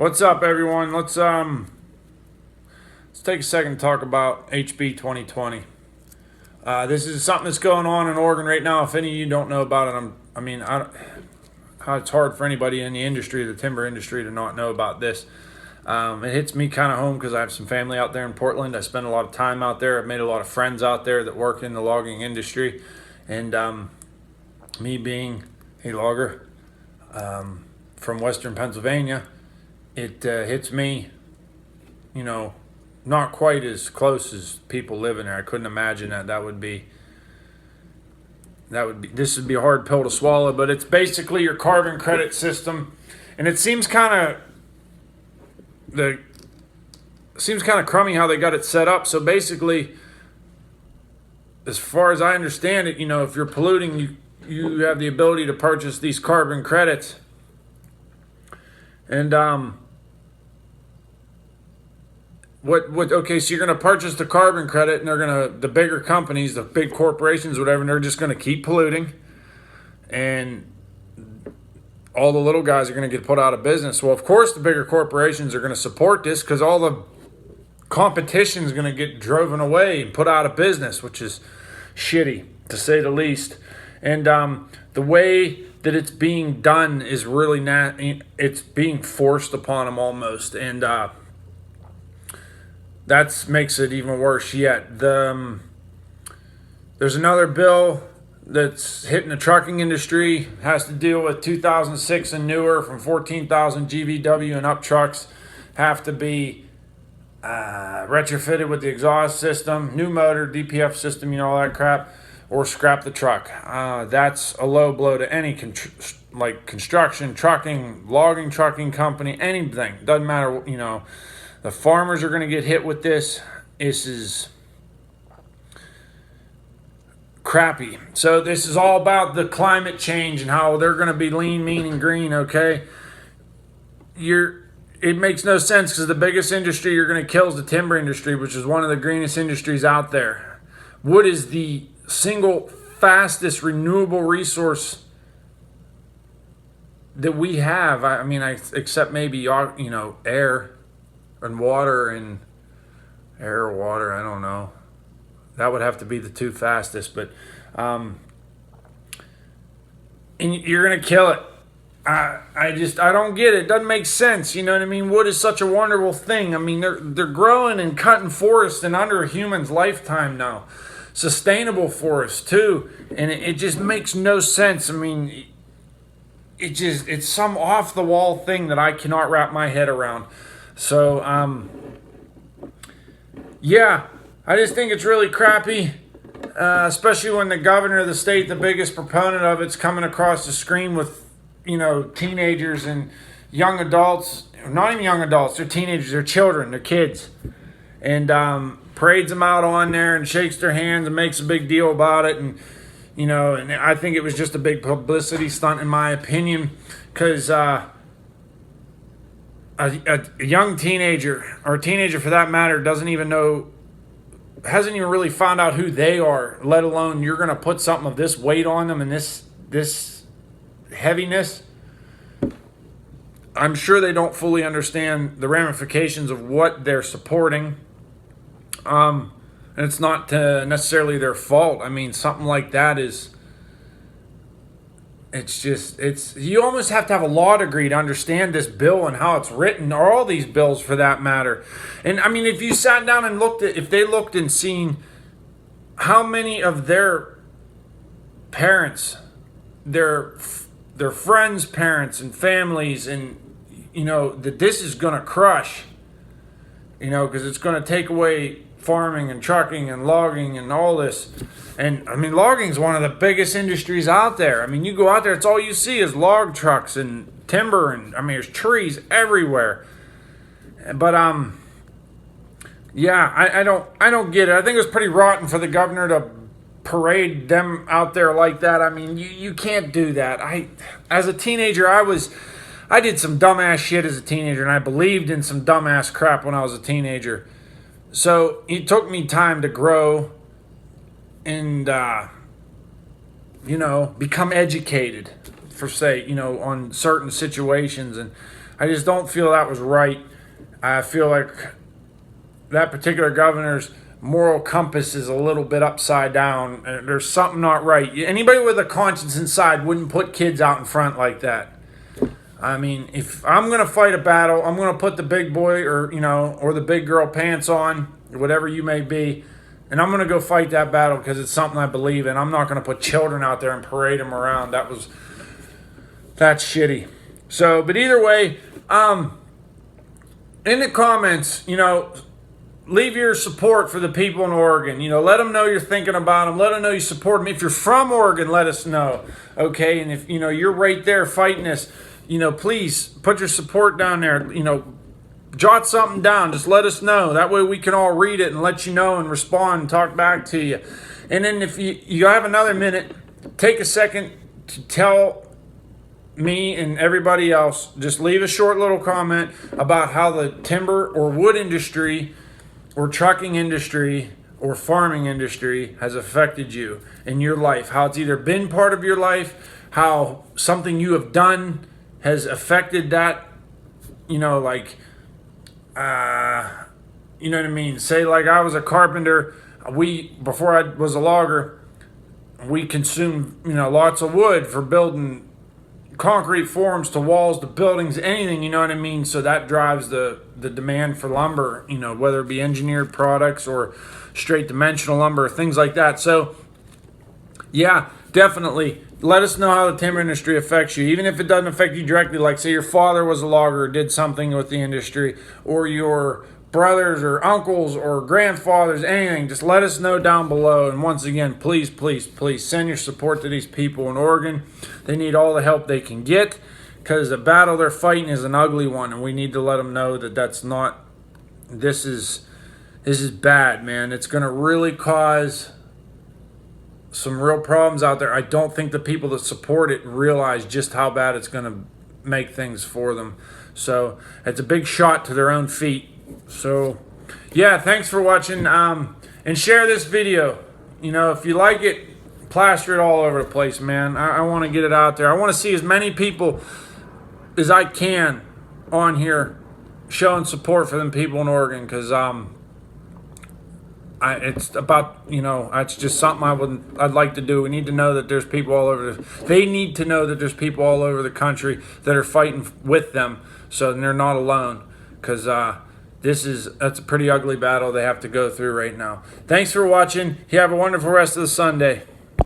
What's up, everyone? Let's take a second to talk about HB 2020. This is something that's going on in Oregon right now. If any of you don't know about it, it's hard for anybody in the industry, the timber industry, to not know about this. It hits me kind of home because I have some family out there in Portland. I spend a lot of time out there. I've made a lot of friends out there that work in the logging industry, and me being a logger from Western Pennsylvania, it hits me, not quite as close as people living there. I couldn't imagine that would be this would be a hard pill to swallow, but it's basically your carbon credit system, and it seems kind of crummy how they got it set up. So basically, as far as I understand it, if you're polluting, you have the ability to purchase these carbon credits, and okay, so you're going to purchase the carbon credit, and the bigger companies, the big corporations, whatever, and they're just going to keep polluting, and all the little guys are going to get put out of business. Well, of course, the bigger corporations are going to support this because all the competition is going to get driven away and put out of business, which is shitty, to say the least. And the way that it's being done is really not, it's being forced upon them almost. And that makes it even worse yet. There's another bill that's hitting the trucking industry, has to deal with 2006 and newer from 14,000 GVW and up trucks have to be retrofitted with the exhaust system, new motor, DPF system, all that crap, or scrap the truck. That's a low blow to any construction, trucking, logging trucking company, anything. Doesn't matter, The farmers are going to get hit with this. This is crappy. So this is all about the climate change and how they're going to be lean, mean, and green, okay? It makes no sense because the biggest industry you're going to kill is the timber industry, which is one of the greenest industries out there. Wood is the single fastest renewable resource that we have. Except maybe, air and water and air or water, I don't know. That would have to be the two fastest, but and you're gonna kill it. I don't get it. It doesn't make sense. You know what I mean? Wood is such a wonderful thing. They're growing and cutting forests in under a human's lifetime now. Sustainable forests too, and it just makes no sense. It's some off the wall thing that I cannot wrap my head around. So I just think it's really crappy, especially when the governor of the state, the biggest proponent of it's coming across the screen with, teenagers and young adults, not even young adults, they're teenagers, they're children, they're kids, and parades them out on there and shakes their hands and makes a big deal about it. And, and I think it was just a big publicity stunt in my opinion, because a young teenager, or a teenager for that matter, hasn't even really found out who they are, let alone you're going to put something of this weight on them and this heaviness. I'm sure they don't fully understand the ramifications of what they're supporting. And it's not necessarily their fault. Something like that is... you almost have to have a law degree to understand this bill and how it's written, or all these bills for that matter. And if you sat down and if they looked and seen how many of their parents, their friends' parents and families, and that this is going to crush, because it's going to take away farming and trucking and logging and all this. And logging is one of the biggest industries out there. You go out there, it's all you see is log trucks and timber, and there's trees everywhere. But I don't get it. I think it was pretty rotten for the governor to parade them out there like that. You can't do that. As a teenager, I did some dumbass shit as a teenager, and I believed in some dumbass crap when I was a teenager. So it took me time to grow and, become educated, on certain situations. And I just don't feel that was right. I feel like that particular governor's moral compass is a little bit upside down. There's something not right. Anybody with a conscience inside wouldn't put kids out in front like that. I mean, if I'm going to fight a battle, I'm going to put the big boy or, or the big girl pants on, whatever you may be, and I'm going to go fight that battle because it's something I believe in. I'm not going to put children out there and parade them around. That's shitty. So, but either way, in the comments, leave your support for the people in Oregon. Let them know you're thinking about them. Let them know you support them. If you're from Oregon, let us know. Okay, and if you're right there fighting this, please put your support down there. Jot something down. Just let us know. That way we can all read it and let you know and respond and talk back to you. And then if you have another minute, take a second to tell me and everybody else, just leave a short little comment about how the timber or wood industry or trucking industry or farming industry has affected you in your life. How it's either been part of your life, how something you have done has affected that, you know what I mean? Say like I was a carpenter, before I was a logger, we consumed, lots of wood for building concrete forms to walls to buildings, anything, you know what I mean? So that drives the demand for lumber, whether it be engineered products or straight dimensional lumber, things like that. So yeah, definitely let us know how the timber industry affects you, even if it doesn't affect you directly. Like say your father was a logger or did something with the industry, or your brothers or uncles or grandfathers, anything. Just let us know down below. And once again, please, please, please send your support to these people in Oregon. They need all the help they can get because the battle they're fighting is an ugly one, and we need to let them know that that's not. This is bad, man. It's going to really cause some real problems out there. I don't think the people that support it realize just how bad it's going to make things for them. So it's a big shot to their own feet. So yeah, thanks for watching, and share this video. If you like it, plaster it all over the place, man. I want to get it out there. I want to see as many people as I can on here showing support for them people in Oregon, because it's about, it's just something I'd like to do. We need to know that there's people all over they need to know that there's people all over the country that are fighting with them, so they're not alone, because that's a pretty ugly battle they have to go through right now. Thanks for watching. You have a wonderful rest of the Sunday.